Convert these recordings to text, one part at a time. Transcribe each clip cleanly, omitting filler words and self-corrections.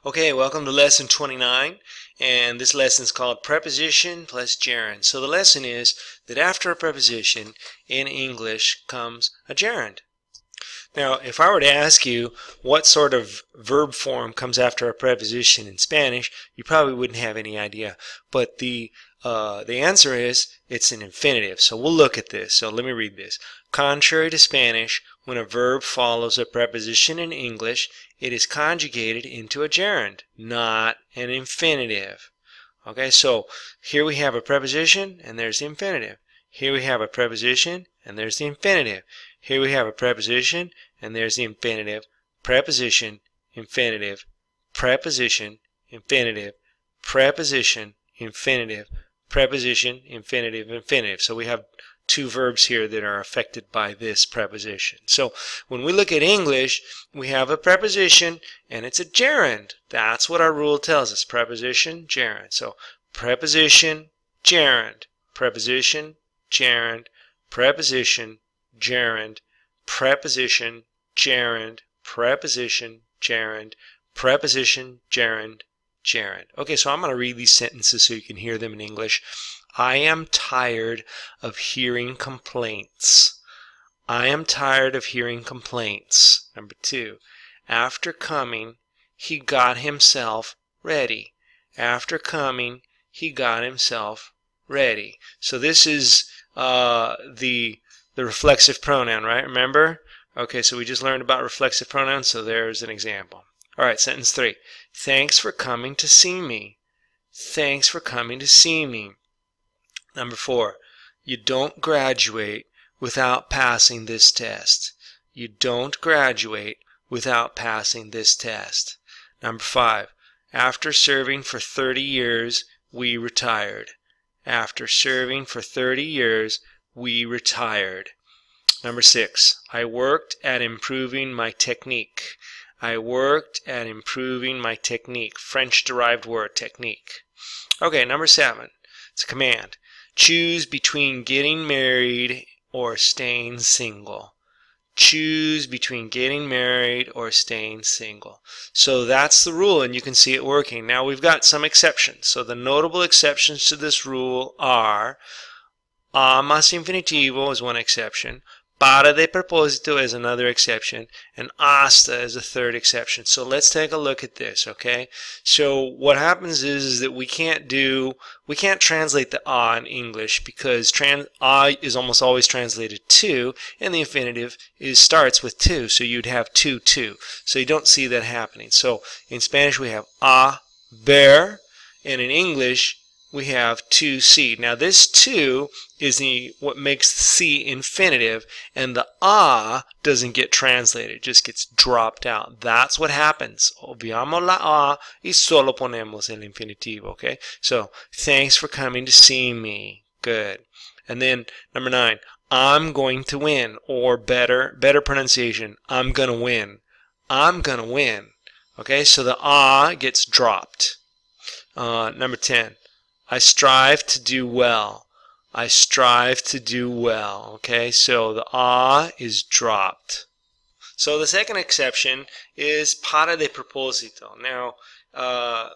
Okay, welcome to lesson 29, and this lesson is called Preposition plus Gerund. So the lesson is that after a preposition in English comes a gerund. Now, if I were to ask you what sort of verb form comes after a preposition in Spanish, you probably wouldn't have any idea. But the answer is it's an infinitive. So we'll look at this. So let me read this. Contrary to Spanish, when a verb follows a preposition in English, it is conjugated into a gerund, not an infinitive. Okay, so here we have a preposition and there's the infinitive. Here we have a preposition and there's the infinitive. Here we have a preposition and there's the infinitive. Preposition, infinitive, preposition, infinitive, preposition, infinitive, preposition, infinitive, infinitive. So we have two verbs here that are affected by this preposition. So when we look at English, we have a preposition and it's a gerund. That's what our rule tells us. Preposition, gerund. So preposition, gerund, preposition, gerund, preposition, gerund, preposition, gerund, preposition, gerund, preposition, gerund, gerund. Okay, so I'm going to read these sentences so you can hear them in English. I am tired of hearing complaints. I am tired of hearing complaints. Number 2. After coming, he got himself ready. After coming, he got himself ready. So this is the reflexive pronoun, right? Remember? Okay, so we just learned about reflexive pronouns, so there's an example. All right, sentence 3. Thanks for coming to see me. Thanks for coming to see me. Number 4. You don't graduate without passing this test. You don't graduate without passing this test. Number 5. After serving for 30 years, we retired. After serving for 30 years, we retired. Number 6. I worked at improving my technique. I worked at improving my technique. French-derived word, technique. Okay, number 7. It's a command. Choose between getting married or staying single. Choose between getting married or staying single. So that's the rule, and you can see it working. Now we've got some exceptions. So the notable exceptions to this rule are a más infinitivo is one exception. Para de propósito is another exception, and hasta is a third exception. So let's take a look at this, okay? So what happens is that we can't translate the a in English because a is almost always translated to, and the infinitive starts with to, so you'd have to. So you don't see that happening. So in Spanish we have a ver, and in English we have to see. Now this to is what makes the C infinitive, and the a doesn't get translated, it just gets dropped out. That's what happens. Obviamos la a y solo ponemos el infinitivo, okay? So, thanks for coming to see me. Good. And then, number 9, I'm going to win, or better pronunciation, I'm gonna win. I'm gonna win. Okay, so the a gets dropped. Number 10, I strive to do well. I strive to do well. Okay, so the a is dropped. So the second exception is para de propósito. Now,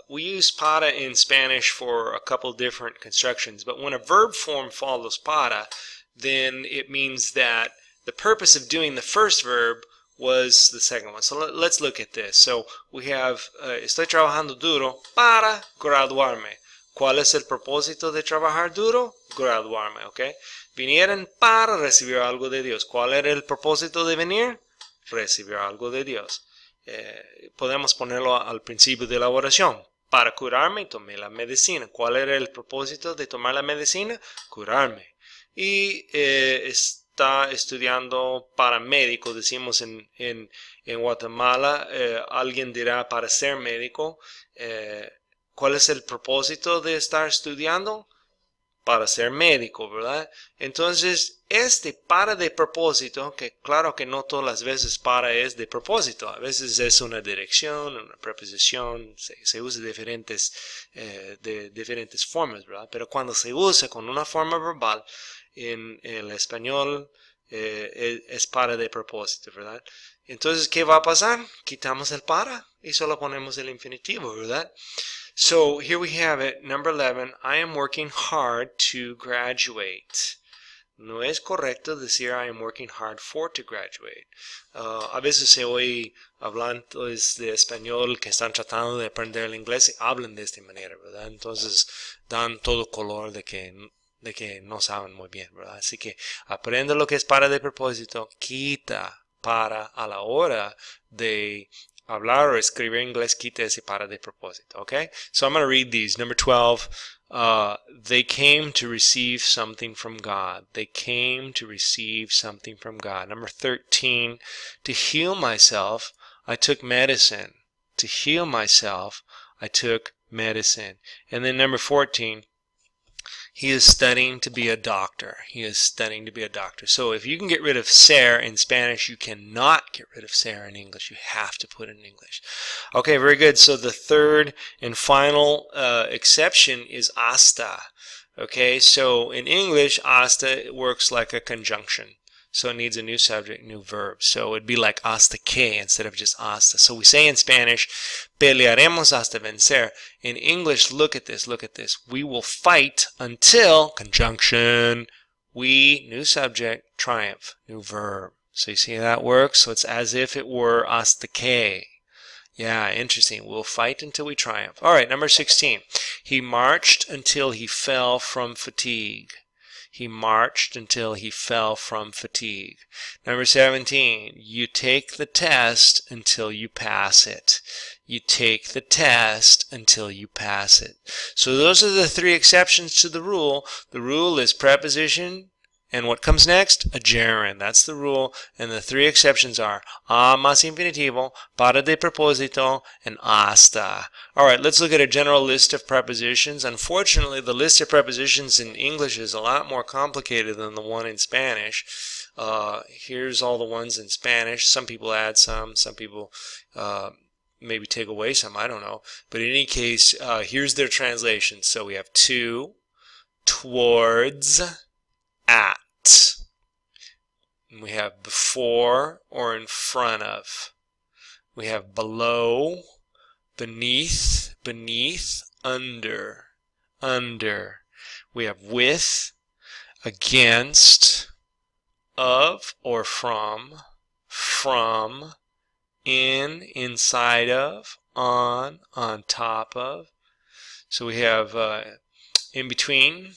we use para in Spanish for a couple different constructions, but when a verb form follows para, then it means that the purpose of doing the first verb was the second one. So let's look at this. So we have, estoy trabajando duro para graduarme. ¿Cuál es el propósito de trabajar duro? Graduarme, ¿ok? Vinieron para recibir algo de Dios. ¿Cuál era el propósito de venir? Recibir algo de Dios. Podemos ponerlo al principio de la oración. Para curarme, tomé la medicina. ¿Cuál era el propósito de tomar la medicina? Curarme. Y está estudiando para médico. Decimos en Guatemala, alguien dirá para ser médico. ¿Cuál es el propósito de estar estudiando? Para ser médico, ¿verdad? Entonces, este para de propósito, que claro que no todas las veces para es de propósito, a veces es una dirección, una preposición, se usa de diferentes formas, ¿verdad? Pero cuando se usa con una forma verbal, en el español es para de propósito, ¿verdad? Entonces, ¿qué va a pasar? Quitamos el para y solo ponemos el infinitivo, ¿verdad? So, here we have it, number 11, I am working hard to graduate. No es correcto decir I am working hard for to graduate. A veces se oye hablantes de español que están tratando de aprender el inglés y hablan de esta manera, ¿verdad? Entonces dan todo color de que no saben muy bien, ¿verdad? Así que aprende lo que es para de propósito, quita para a la hora de hablar o escribir inglés, quita ese para de propósito, okay? So I'm going to read these. Number 12. They came to receive something from God. They came to receive something from God. Number 13, to heal myself, I took medicine. To heal myself, I took medicine. And then number 14, he is studying to be a doctor. He is studying to be a doctor. So if you can get rid of ser in Spanish, you cannot get rid of ser in English. You have to put it in English. Okay, very good. So the third and final exception is hasta. Okay, so in English, hasta works like a conjunction. So it needs a new subject, new verb. So it'd be like hasta que instead of just hasta. So we say in Spanish, pelearemos hasta vencer. In English, look at this, look at this. We will fight until, conjunction, we, new subject, triumph, new verb. So you see how that works? So it's as if it were hasta que. Yeah, interesting. We'll fight until we triumph. All right, number 16. He marched until he fell from fatigue. He marched until he fell from fatigue. Number 17, you take the test until you pass it. You take the test until you pass it. So those are the three exceptions to the rule. The rule is preposition, and what comes next? A gerund. That's the rule. And the three exceptions are a más infinitivo, para de propósito, and hasta. All right, let's look at a general list of prepositions. Unfortunately, the list of prepositions in English is a lot more complicated than the one in Spanish. Here's all the ones in Spanish. Some people add some people maybe take away some, I don't know. But in any case, here's their translation. So we have to, towards, at. And we have before or in front of. We have below, beneath, beneath, under, under. We have with, against, of or from, in, inside of, on top of. So we have in between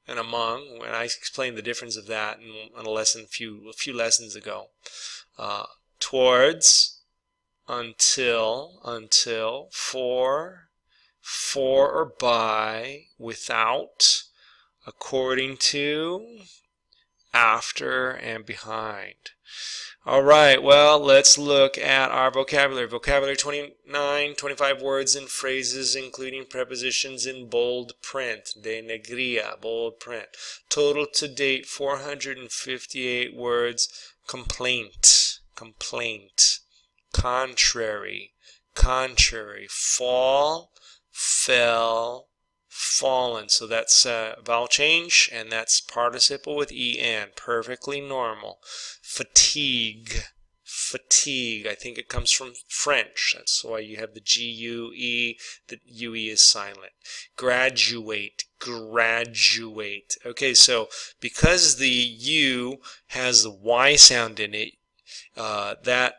and among, when I explained the difference of that in a lesson a few lessons ago. Towards, until, for or by, without, according to, after, and behind. Alright, well, let's look at our vocabulary. Vocabulary 29, 25 words and phrases, including prepositions in bold print. De negria, bold print. Total to date, 458 words. Complaint, complaint. Contrary, contrary. Fall, fell, fallen. So that's vowel change, and that's participle with en. Perfectly normal. Fatigue, fatigue. I think it comes from French. That's why you have the G-U-E. The U-E is silent. Graduate, graduate. Okay, so because the U has the Y sound in it, that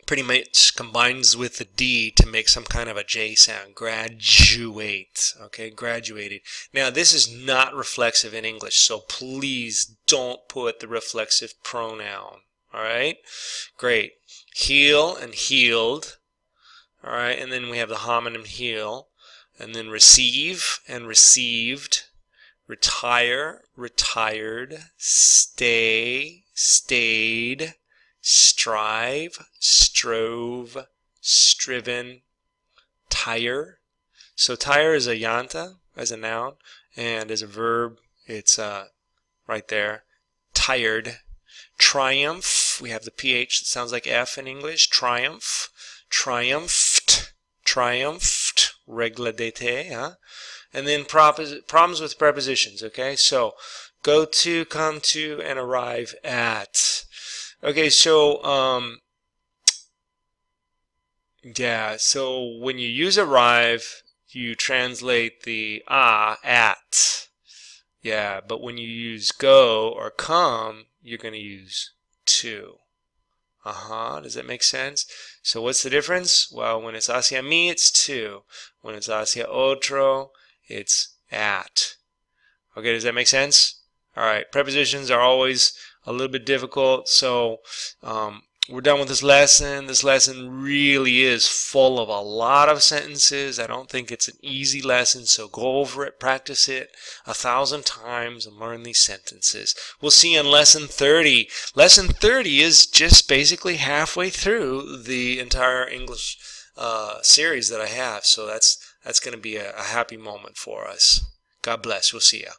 pretty much combines with the D to make some kind of a J sound. Graduate. Okay, graduated. Now, this is not reflexive in English, so please don't put the reflexive pronoun. Alright? Great. Heal and healed. Alright, and then we have the homonym heal. And then receive and received. Retire, retired. Stay, stayed. Strive, strove, striven. Tire. So tire is a llanta as a noun, and as a verb it's right there. Tired. Triumph. We have the PH that sounds like F in English. Triumph. Triumphed. Triumphed. Regla de te. Huh? And then problems with prepositions. Okay, so go to, come to, and arrive at. Okay, so yeah, so when you use arrive, you translate the at. Yeah, but when you use go or come, you're going to use to. Does that make sense? So what's the difference? Well, when it's hacia mí, it's to. When it's hacia otro, it's at. Okay, does that make sense? All right, prepositions are always a little bit difficult, so we're done with this lesson. This lesson really is full of a lot of sentences. I don't think it's an easy lesson, so go over it, practice it 1,000 times, and learn these sentences. We'll see you in Lesson 30. Lesson 30 is just basically halfway through the entire English series that I have, so that's going to be a happy moment for us. God bless. We'll see you.